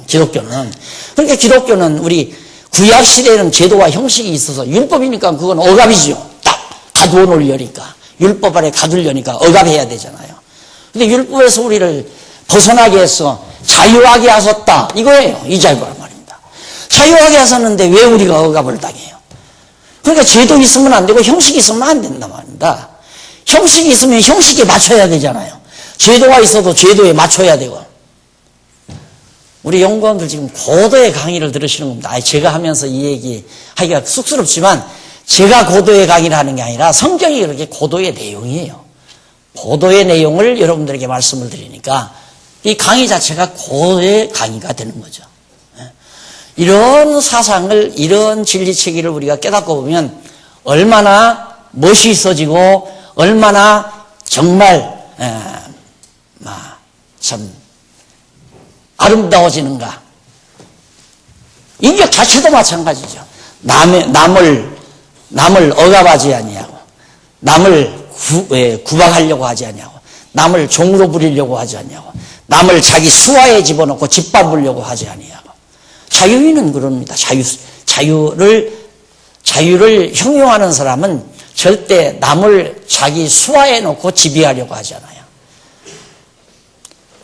기독교는. 그러니까 기독교는 우리 구약 시대에는 제도와 형식이 있어서 율법이니까 그건 억압이죠. 딱 가두어놓으려니까. 율법 아래 가두려니까 억압해야 되잖아요. 근데 율법에서 우리를 벗어나게 해서 자유하게 하셨다. 이거예요. 이 자유란 말입니다. 자유하게 하셨는데 왜 우리가 억압을 당해요? 그러니까 제도 있으면 안 되고 형식이 있으면 안 된단 말입니다. 형식이 있으면 형식에 맞춰야 되잖아요. 제도가 있어도 제도에 맞춰야 되고. 우리 연구원들 지금 고도의 강의를 들으시는 겁니다. 제가 하면서 이 얘기 하기가 쑥스럽지만 제가 고도의 강의를 하는 게 아니라 성경이 그렇게 고도의 내용이에요. 고도의 내용을 여러분들에게 말씀을 드리니까 이 강의 자체가 고도의 강의가 되는 거죠. 이런 사상을, 이런 진리체계를 우리가 깨닫고 보면 얼마나 멋있어지고 얼마나 정말 참 아름다워지는가. 인격 자체도 마찬가지죠. 남을 억압하지 아니하고, 남을 구박하려고 하지 아니하고, 남을 종으로 부리려고 하지 아니하고, 남을 자기 수하에 집어넣고 짓밟으려고 하지 아니하고. 자유인은 그럽니다. 자유를 형용하는 사람은 절대 남을 자기 수하에 놓고 지배하려고 하지 않아요.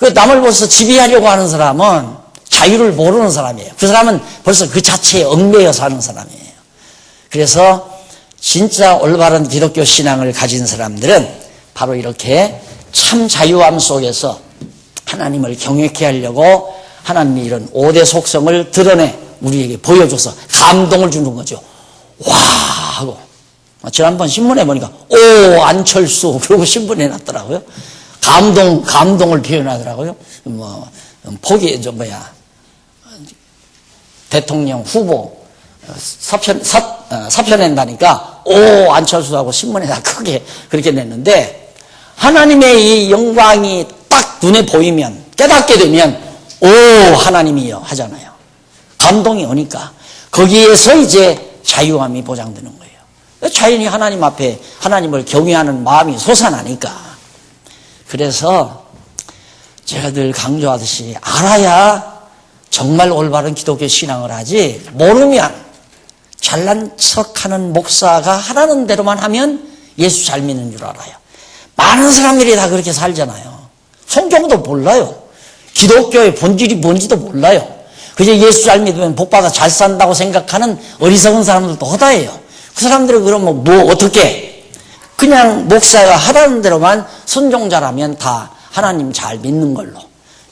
그 남을 벌써 지배하려고 하는 사람은 자유를 모르는 사람이에요. 그 사람은 벌써 그 자체에 얽매여 사는 사람이에요. 그래서 진짜 올바른 기독교 신앙을 가진 사람들은 바로 이렇게 참 자유함 속에서 하나님을 경외케 하려고 하나님이 이런 5대 속성을 드러내 우리에게 보여줘서 감동을 주는 거죠. 와 하고. 지난번 신문에 보니까 오 안철수 그러고 신문에 놨더라고요. 감동을 표현하더라고요. 대통령 후보 사표낸다니까 오 안철수하고 신문에다 크게 그렇게 냈는데, 하나님의 이 영광이 딱 눈에 보이면 깨닫게 되면 오 하나님이요 하잖아요. 감동이 오니까. 거기에서 이제 자유함이 보장되는 거예요. 자연히 하나님 앞에 하나님을 경외하는 마음이 솟아나니까. 그래서 제가 늘 강조하듯이 알아야 정말 올바른 기독교 신앙을 하지, 모르면 잘난 척하는 목사가 하라는 대로만 하면 예수 잘 믿는 줄 알아요. 많은 사람들이 다 그렇게 살잖아요. 성경도 몰라요. 기독교의 본질이 뭔지도 몰라요. 그저 예수 잘 믿으면 복받아 잘 산다고 생각하는 어리석은 사람들도 허다해요. 그 사람들은 그러면 어떻게? 그냥 목사가 하라는 대로만 순종자라면 다 하나님 잘 믿는 걸로.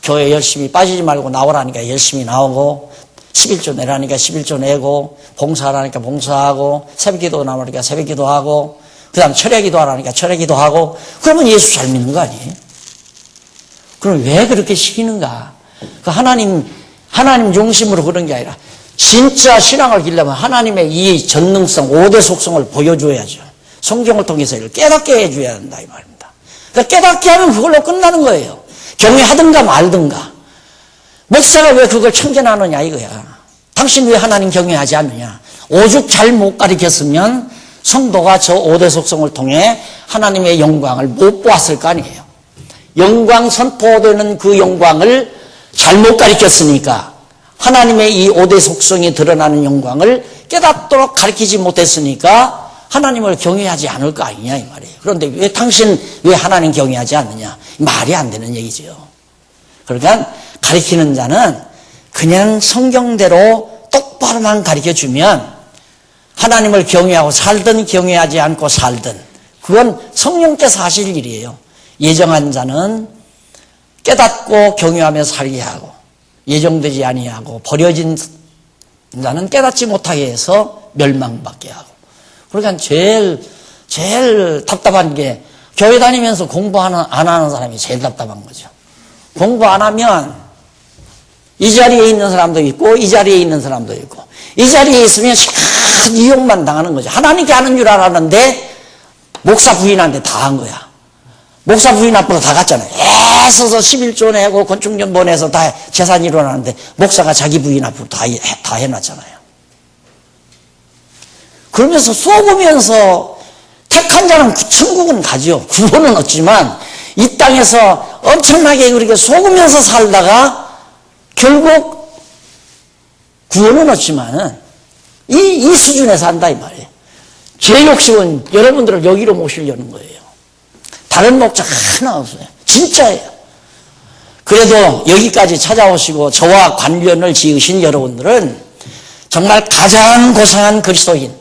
교회 열심히 빠지지 말고 나오라니까 열심히 나오고, 11조 내라니까 11조 내고, 봉사하라니까 봉사하고, 새벽기도 나오니까 새벽기도하고, 그 다음 철야기도 하라니까 철야기도 하고. 그러면 예수 잘 믿는 거 아니에요? 그럼 왜 그렇게 시키는가? 그 하나님 중심으로 그런 게 아니라 진짜 신앙을 기르려면 하나님의 이 전능성, 5대 속성을 보여줘야죠. 성경을 통해서 이를 깨닫게 해줘야 한다 이 말입니다. 그러니까 깨닫게 하면 그걸로 끝나는 거예요. 경외하든가 말든가. 목사가 왜 그걸 참견하느냐 이거야. 당신 왜 하나님 경외하지 않느냐. 오죽 잘 못 가르쳤으면 성도가 저 5대 속성을 통해 하나님의 영광을 못 보았을 거 아니에요. 영광 선포되는 그 영광을 잘못 가르쳤으니까, 하나님의 이 5대 속성이 드러나는 영광을 깨닫도록 가르치지 못했으니까 하나님을 경외하지 않을 거 아니냐 이 말이에요. 그런데 왜 당신 왜 하나님 경외하지 않느냐? 말이 안 되는 얘기죠. 그러니까 가르치는 자는 그냥 성경대로 똑바로만 가르쳐주면 하나님을 경외하고 살든 경외하지 않고 살든 그건 성령께서 하실 일이에요. 예정한 자는 깨닫고 경외하며 살게 하고, 예정되지 아니하고 버려진 자는 깨닫지 못하게 해서 멸망받게 하고. 그러니까 제일 답답한 게 교회 다니면서 공부 안 하는 사람이 제일 답답한 거죠. 공부 안 하면 이 자리에 있는 사람도 있고 이 자리에 있는 사람도 있고, 이 자리에 있으면 시간 이용만 당하는 거죠. 하나님께 하는 줄 알았는데 목사 부인한테 다 한 거야. 목사 부인 앞으로 다 갔잖아요. 애써서 11조 내고 건축년 보내서 다 재산이 일어나는데 목사가 자기 부인 앞으로 다 해놨잖아요. 그러면서 속으면서 택한 자는 천국은 가죠. 구원은 얻지만 이 땅에서 엄청나게 그렇게 속으면서 살다가 결국 구원은 얻지만은 이 수준에 산다 이 말이에요. 제 욕심은 여러분들을 여기로 모시려는 거예요. 다른 목적 하나 없어요. 진짜예요. 그래도 여기까지 찾아오시고 저와 관련을 지으신 여러분들은 정말 가장 고상한 그리스도인,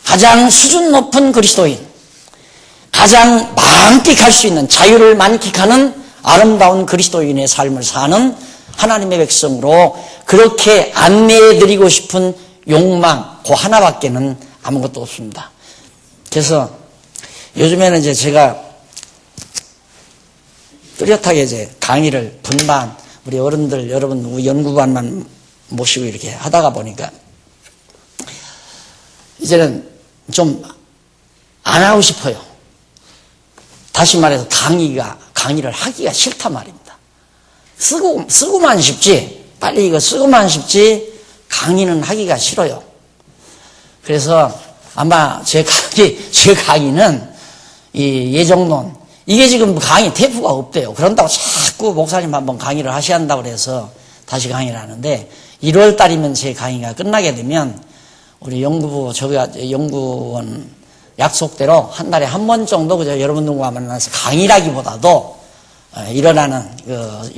가장 수준 높은 그리스도인, 가장 만끽할 수 있는, 자유를 만끽하는 아름다운 그리스도인의 삶을 사는 하나님의 백성으로 그렇게 안내해드리고 싶은 욕망, 그 하나밖에는 아무것도 없습니다. 그래서 요즘에는 이제 제가 뚜렷하게 이제 강의를 분반, 우리 어른들, 여러분, 우리 연구반만 모시고 이렇게 하다가 보니까 이제는 좀 안 하고 싶어요. 다시 말해서 강의를 하기가 싫단 말입니다. 쓰고만 싶지, 빨리 이거 쓰고만 싶지, 강의는 하기가 싫어요. 그래서 아마 제 강의는 이 예정론, 이게 지금 강의 테이프가 없대요. 그런다고 자꾸 목사님 한번 강의를 하셔야 한다고 그래서 다시 강의를 하는데, 1월 달이면 제 강의가 끝나게 되면 우리 연구원 약속대로 한 달에 한 번 정도 그저 여러분들과 만나서 강의라기보다도 일어나는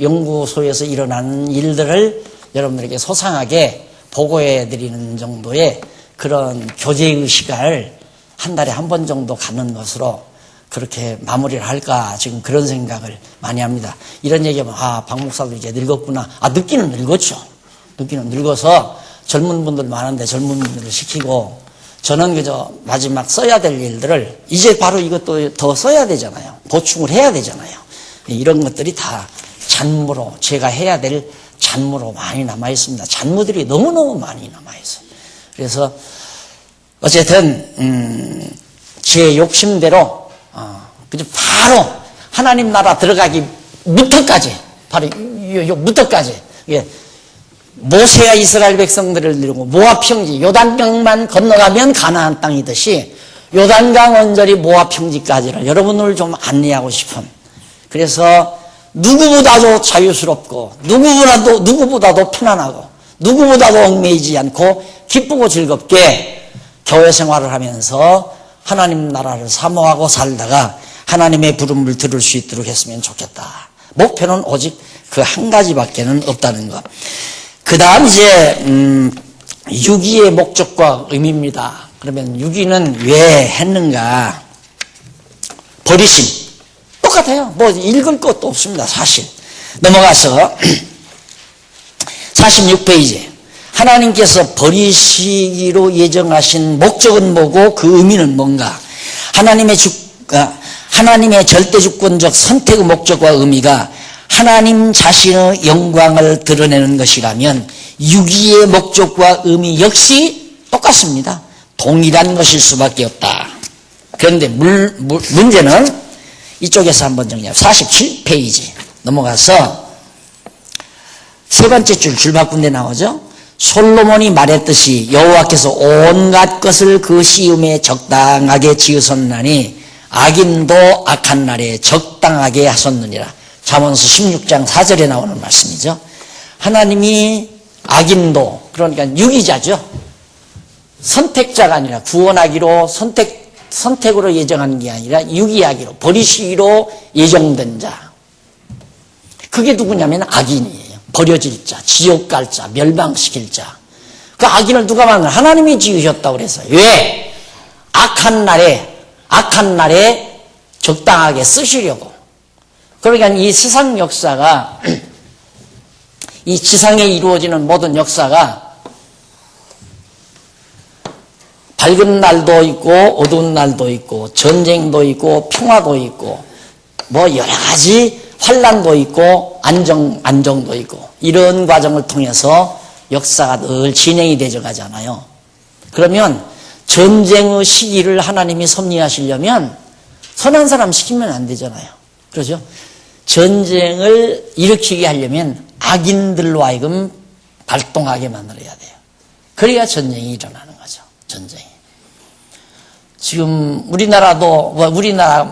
연구소에서 일어나는 일들을 여러분들에게 소상하게 보고해 드리는 정도의 그런 교제의 시간을 한 달에 한 번 정도 갖는 것으로 그렇게 마무리를 할까 지금 그런 생각을 많이 합니다. 이런 얘기하면 박 목사도 이제 늙었구나. 늙기는 늙었죠. 늙기는 늙어서 젊은 분들 많은데 젊은 분들을 시키고, 저는 그저 마지막 써야 될 일들을 이제 바로 이것도 더 써야 되잖아요. 보충을 해야 되잖아요. 이런 것들이 다 잔무로, 제가 해야 될 잔무로 많이 남아있습니다. 잔무들이 너무너무 많이 남아있어요. 그래서 어쨌든 제 욕심대로 그저 바로 하나님 나라 들어가기부터까지, 바로 요부터까지 모세가 이스라엘 백성들을 데리고 모압 평지 요단강만 건너가면 가나안 땅이듯이 요단강 언저리 모압 평지까지를 여러분을 좀 안내하고 싶은, 그래서 누구보다도 자유스럽고 누구보다도 편안하고 누구보다도 얽매이지 않고 기쁘고 즐겁게 교회 생활을 하면서 하나님 나라를 사모하고 살다가 하나님의 부름을 들을 수 있도록 했으면 좋겠다. 목표는 오직 그 한 가지밖에는 없다는 것. 그 다음 이제 유기의 목적과 의미입니다. 그러면 유기는 왜 했는가? 버리심. 똑같아요. 뭐 읽을 것도 없습니다. 사실. 넘어가서 46페이지. 하나님께서 버리시기로 예정하신 목적은 뭐고 그 의미는 뭔가? 하나님의 절대주권적 선택의 목적과 의미가 하나님 자신의 영광을 드러내는 것이라면 유기의 목적과 의미 역시 똑같습니다. 동일한 것일 수밖에 없다. 그런데 문제는 이쪽에서 한번 정리해요. 47페이지 넘어가서 세 번째 줄 바꾼 데 나오죠. 솔로몬이 말했듯이 여호와께서 온갖 것을 그 시음에 적당하게 지으셨나니 악인도 악한 날에 적당하게 하셨느니라. 잠언서 16장 4절에 나오는 말씀이죠. 하나님이 악인도, 그러니까 유기자죠. 선택자가 아니라 구원하기로 선택으로 예정한 게 아니라 유기하기로, 버리시기로 예정된 자. 그게 누구냐면 악인이에요. 버려질 자, 지옥 갈 자, 멸망시킬 자. 그 악인을 누가 만나? 하나님이 지으셨다고 그래서. 왜? 악한 날에 적당하게 쓰시려고. 그러니까 이 세상 역사가, 이 지상에 이루어지는 모든 역사가 밝은 날도 있고 어두운 날도 있고 전쟁도 있고 평화도 있고 뭐 여러 가지 환난도 있고 안정도 있고 이런 과정을 통해서 역사가 늘 진행이 되져 가잖아요. 그러면 전쟁의 시기를 하나님이 섭리하시려면 선한 사람 시키면 안 되잖아요. 그렇죠? 전쟁을 일으키게 하려면 악인들로 하여금 발동하게 만들어야 돼요. 그래야 전쟁이 일어나는 거죠. 전쟁이. 지금 우리나라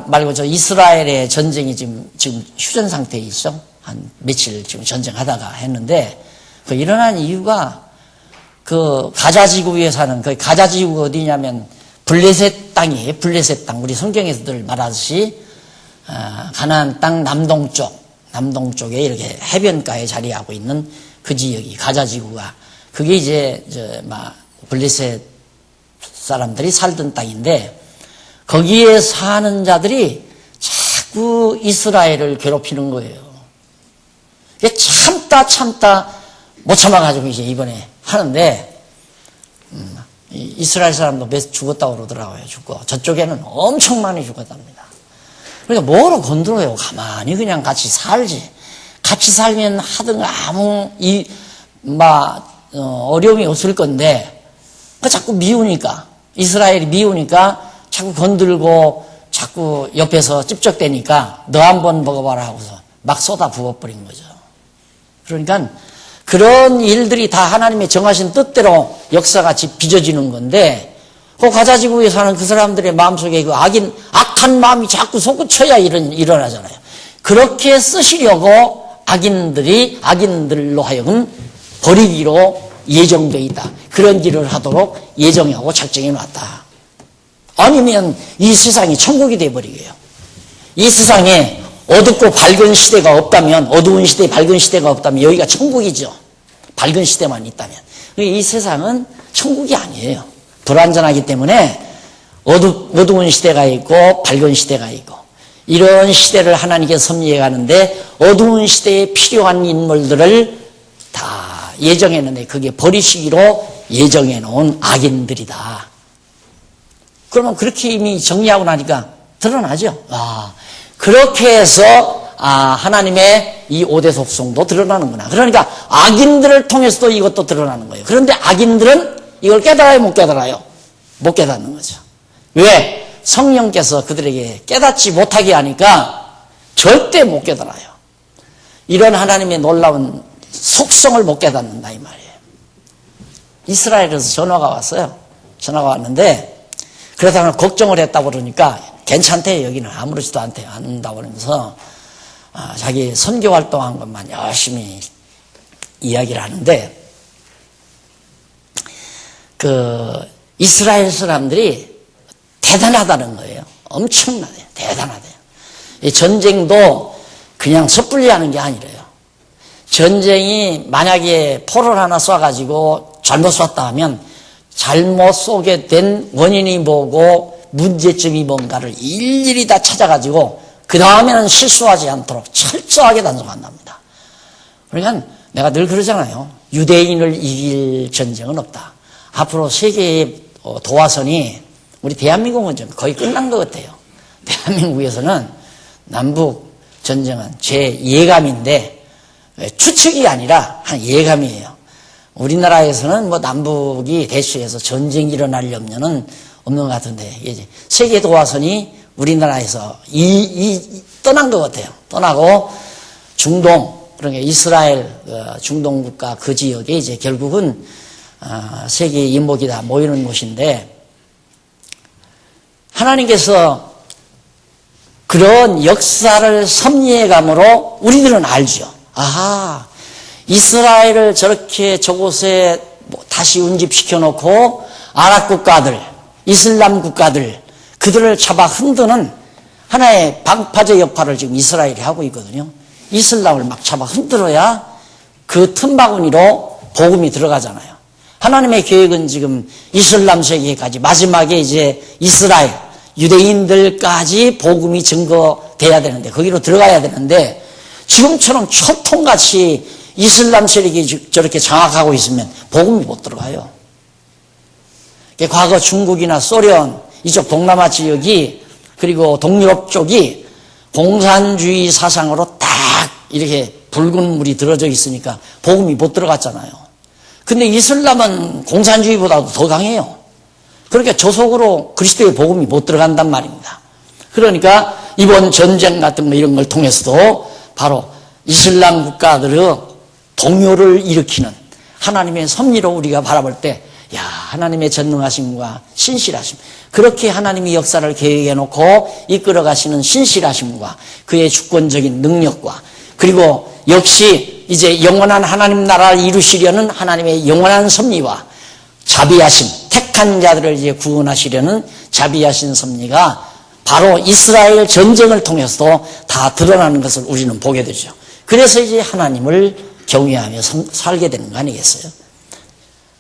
말고 저 이스라엘의 전쟁이 지금 휴전 상태에 있어. 한 며칠 지금 전쟁하다가 했는데 그 일어난 이유가 그 가자지구에 사는 그 가자지구가 어디냐면 블레셋 땅이에요. 블레셋 땅. 우리 성경에서 늘 말하듯이 가나안 땅 남동쪽에 이렇게 해변가에 자리하고 있는 그 지역이 가자지구가 그게 이제 블레셋 사람들이 살던 땅인데 거기에 사는 자들이 자꾸 이스라엘을 괴롭히는 거예요. 참다 못 참아가지고 이제 이번에 하는데 이스라엘 사람도 몇 죽었다고 그러더라고요. 죽고 저쪽에는 엄청 많이 죽었답니다. 그러니까 뭐로 건드려요? 가만히 그냥 같이 살지. 같이 살면 하등 아무 어려움이 없을 건데 자꾸 미우니까 이스라엘이 미우니까 자꾸 건들고 자꾸 옆에서 찝쩍대니까 너 한번 먹어봐라 하고서 막 쏟아 부어버린 거죠. 그러니까 그런 일들이 다 하나님의 정하신 뜻대로 역사가 빚어지는 건데 그 가자지구에 사는 그 사람들의 마음속에 그 악한 마음이 자꾸 솟구쳐야 일어나잖아요. 그렇게 쓰시려고 악인들로 하여금 버리기로 예정되어 있다. 그런 일을 하도록 예정하고 작정해 놨다. 아니면 이 세상이 천국이 돼버리게요. 이 세상에 어둡고 밝은 시대가 없다면, 어두운 시대, 밝은 시대가 없다면 여기가 천국이죠. 밝은 시대만 있다면. 이 세상은 천국이 아니에요. 불완전하기 때문에 어두운 시대가 있고 밝은 시대가 있고 이런 시대를 하나님께서 섭리해 가는데 어두운 시대에 필요한 인물들을 다 예정했는데 그게 버리시기로 예정해 놓은 악인들이다. 그러면 그렇게 이미 정리하고 나니까 드러나죠. 그렇게 해서 하나님의 이 5대 속성도 드러나는구나. 그러니까 악인들을 통해서도 이것도 드러나는 거예요. 그런데 악인들은 이걸 깨달아요, 못 깨달아요? 못 깨닫는 거죠. 왜? 성령께서 그들에게 깨닫지 못하게 하니까 절대 못 깨달아요. 이런 하나님의 놀라운 속성을 못 깨닫는다 이 말이에요. 이스라엘에서 전화가 왔어요. 전화가 왔는데 그러다가 걱정을 했다고 그러니까 괜찮대. 여기는 아무렇지도 않다고 그러면서 자기 선교 활동한 것만 열심히 이야기를 하는데 이스라엘 사람들이 대단하다는 거예요. 엄청나대요. 대단하대요. 이 전쟁도 그냥 섣불리 하는 게 아니래요. 전쟁이 만약에 포를 하나 쏴가지고 잘못 쐈다 하면 잘못 쏘게 된 원인이 뭐고 문제점이 뭔가를 일일이 다 찾아가지고 그 다음에는 실수하지 않도록 철저하게 단속한답니다. 그러니까 내가 늘 그러잖아요. 유대인을 이길 전쟁은 없다. 앞으로 세계의 도화선이 우리 대한민국은 좀 거의 끝난 것 같아요. 대한민국에서는 남북 전쟁은 제 예감인데 추측이 아니라 한 예감이에요. 우리나라에서는 뭐 남북이 대치해서 전쟁이 일어날 염려는 없는 것 같은데 이제 세계 도화선이 우리나라에서 떠난 것 같아요. 떠나고 중동, 그러니까 이스라엘 중동 국가 그 지역에 이제 결국은 세계의 이목이 다 모이는 곳인데 하나님께서 그런 역사를 섭리해감으로 우리들은 알죠. 아하, 이스라엘을 저렇게 저곳에 다시 운집시켜 놓고 아랍 국가들, 이슬람 국가들, 그들을 잡아 흔드는 하나의 방파제 역할을 지금 이스라엘이 하고 있거든요. 이슬람을 막 잡아 흔들어야 그 틈바구니로 복음이 들어가잖아요. 하나님의 계획은 지금 이슬람 세계까지 마지막에 이제 이스라엘, 유대인들까지 복음이 증거돼야 되는데 거기로 들어가야 되는데 지금처럼 초통같이 이슬람 세력이 저렇게 장악하고 있으면 복음이 못 들어가요. 과거 중국이나 소련 이쪽 동남아 지역이 그리고 동유럽 쪽이 공산주의 사상으로 딱 이렇게 붉은 물이 들어져 있으니까 복음이 못 들어갔잖아요. 근데 이슬람은 공산주의보다도 더 강해요. 그러니까 저속으로 그리스도의 복음이 못 들어간단 말입니다. 그러니까 이번 전쟁 같은 거 이런 걸 통해서도 바로 이슬람 국가들의 동요를 일으키는 하나님의 섭리로 우리가 바라볼 때 야, 하나님의 전능하심과 신실하심, 그렇게 하나님이 역사를 계획해 놓고 이끌어 가시는 신실하심과 그의 주권적인 능력과 그리고 역시 이제 영원한 하나님 나라를 이루시려는 하나님의 영원한 섭리와 자비하심, 택한 자들을 이제 구원하시려는 자비하신 섭리가 바로 이스라엘 전쟁을 통해서도 다 드러나는 것을 우리는 보게 되죠. 그래서 이제 하나님을 경외하며 살게 되는 거 아니겠어요?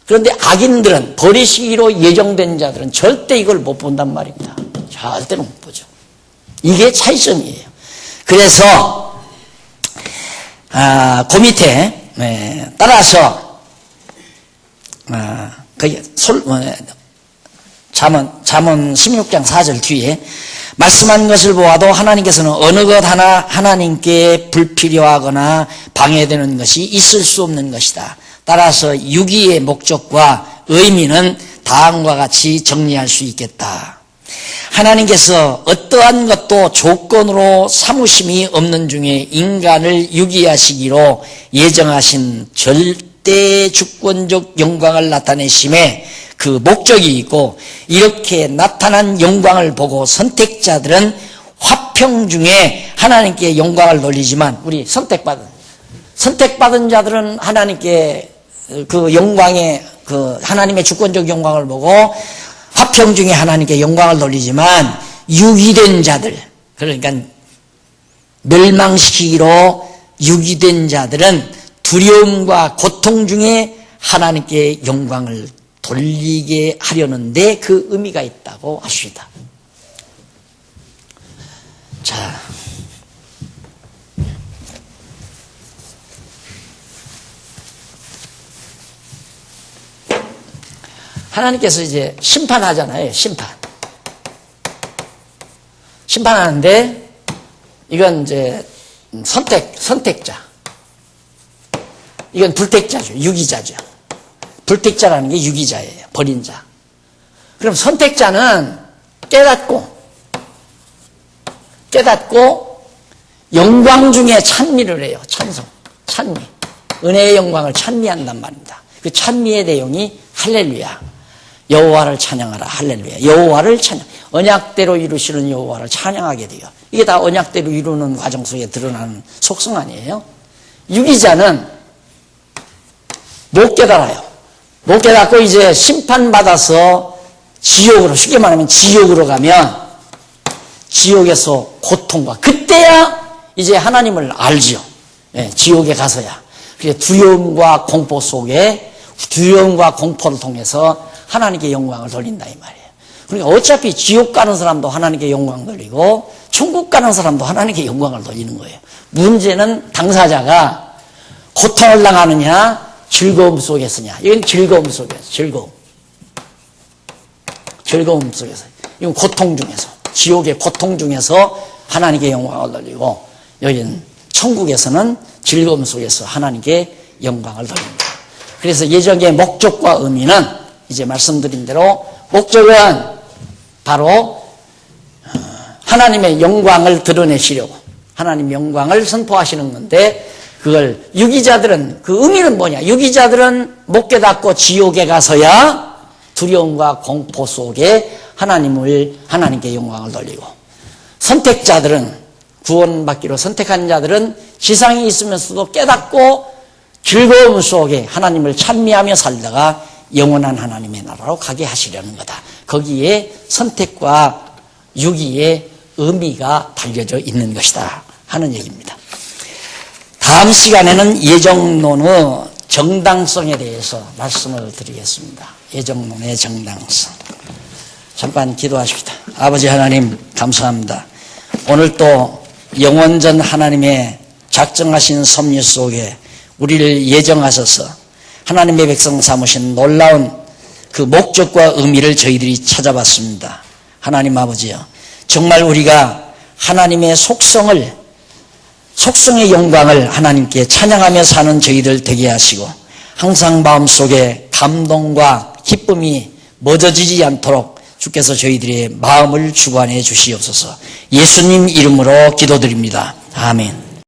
그런데 악인들은, 버리시기로 예정된 자들은 절대 이걸 못 본단 말입니다. 절대로 못 보죠. 이게 차이점이에요. 그래서 그 밑에 따라서 잠언 16장 4절 뒤에 말씀한 것을 보아도 하나님께서는 어느 것 하나 하나님께 불필요하거나 방해되는 것이 있을 수 없는 것이다. 따라서 유기의 목적과 의미는 다음과 같이 정리할 수 있겠다. 하나님께서 어떠한 것도 조건으로 삼으심이 없는 중에 인간을 유기하시기로 예정하신 절대 주권적 영광을 나타내심에 그 목적이 있고, 이렇게 나타난 영광을 보고 선택자들은 화평 중에 하나님께 영광을 돌리지만, 우리 선택받은 자들은 하나님께 그 영광의 그 하나님의 주권적 영광을 보고 화평 중에 하나님께 영광을 돌리지만, 유기된 자들, 그러니까 멸망시키기로 유기된 자들은 두려움과 고통 중에 하나님께 영광을 돌리게 하려는데 그 의미가 있다고 하십니다. 자, 하나님께서 이제 심판하잖아요. 심판하는데 이건 이제 선택자. 이건 불택자죠. 유기자죠. 불택자라는 게 유기자예요. 버린 자. 그럼 선택자는 깨닫고 영광 중에 찬미를 해요. 찬미. 은혜의 영광을 찬미한단 말입니다. 그 찬미의 내용이 할렐루야. 여호와를 찬양하라. 할렐루야. 여호와를 찬양. 언약대로 이루시는 여호와를 찬양하게 돼요. 이게 다 언약대로 이루는 과정 속에 드러나는 속성 아니에요? 유기자는 못 깨달아요. 못 깨닫고 이제 심판받아서 지옥으로, 쉽게 말하면 지옥으로 가면 지옥에서 고통과, 그때야 이제 하나님을 알지요. 예, 지옥에 가서야. 그래 두려움과 공포 속에, 두려움과 공포를 통해서 하나님께 영광을 돌린다 이 말이에요. 그러니까 어차피 지옥 가는 사람도 하나님께 영광 돌리고 천국 가는 사람도 하나님께 영광을 돌리는 거예요. 문제는 당사자가 고통을 당하느냐 즐거움 속에서냐. 이건 즐거움 속에서, 즐거움 속에서. 이건 고통 중에서, 지옥의 고통 중에서 하나님께 영광을 돌리고, 여기는 천국에서는 즐거움 속에서 하나님께 영광을 돌립니다. 그래서 예정의 목적과 의미는 이제 말씀드린 대로, 목적은 바로 하나님의 영광을 드러내시려고, 하나님 영광을 선포하시는 건데, 그걸 유기자들은, 그 의미는 뭐냐? 유기자들은 못 깨닫고 지옥에 가서야 두려움과 공포 속에 하나님께 영광을 돌리고, 선택자들은, 구원받기로 선택한 자들은 지상에 있으면서도 깨닫고 즐거움 속에 하나님을 찬미하며 살다가 영원한 하나님의 나라로 가게 하시려는 거다. 거기에 선택과 유기의 의미가 달려져 있는 것이다 하는 얘기입니다. 다음 시간에는 예정론의 정당성에 대해서 말씀을 드리겠습니다. 예정론의 정당성. 잠깐 기도하십시다. 아버지 하나님 감사합니다. 오늘 또 영원전 하나님의 작정하신 섭리 속에 우리를 예정하셔서 하나님의 백성 삼으신 놀라운 그 목적과 의미를 저희들이 찾아봤습니다. 하나님 아버지요, 정말 우리가 하나님의 속성의 영광을 하나님께 찬양하며 사는 저희들 되게 하시고, 항상 마음속에 감동과 기쁨이 멎어지지 않도록 주께서 저희들의 마음을 주관해 주시옵소서. 예수님 이름으로 기도드립니다. 아멘.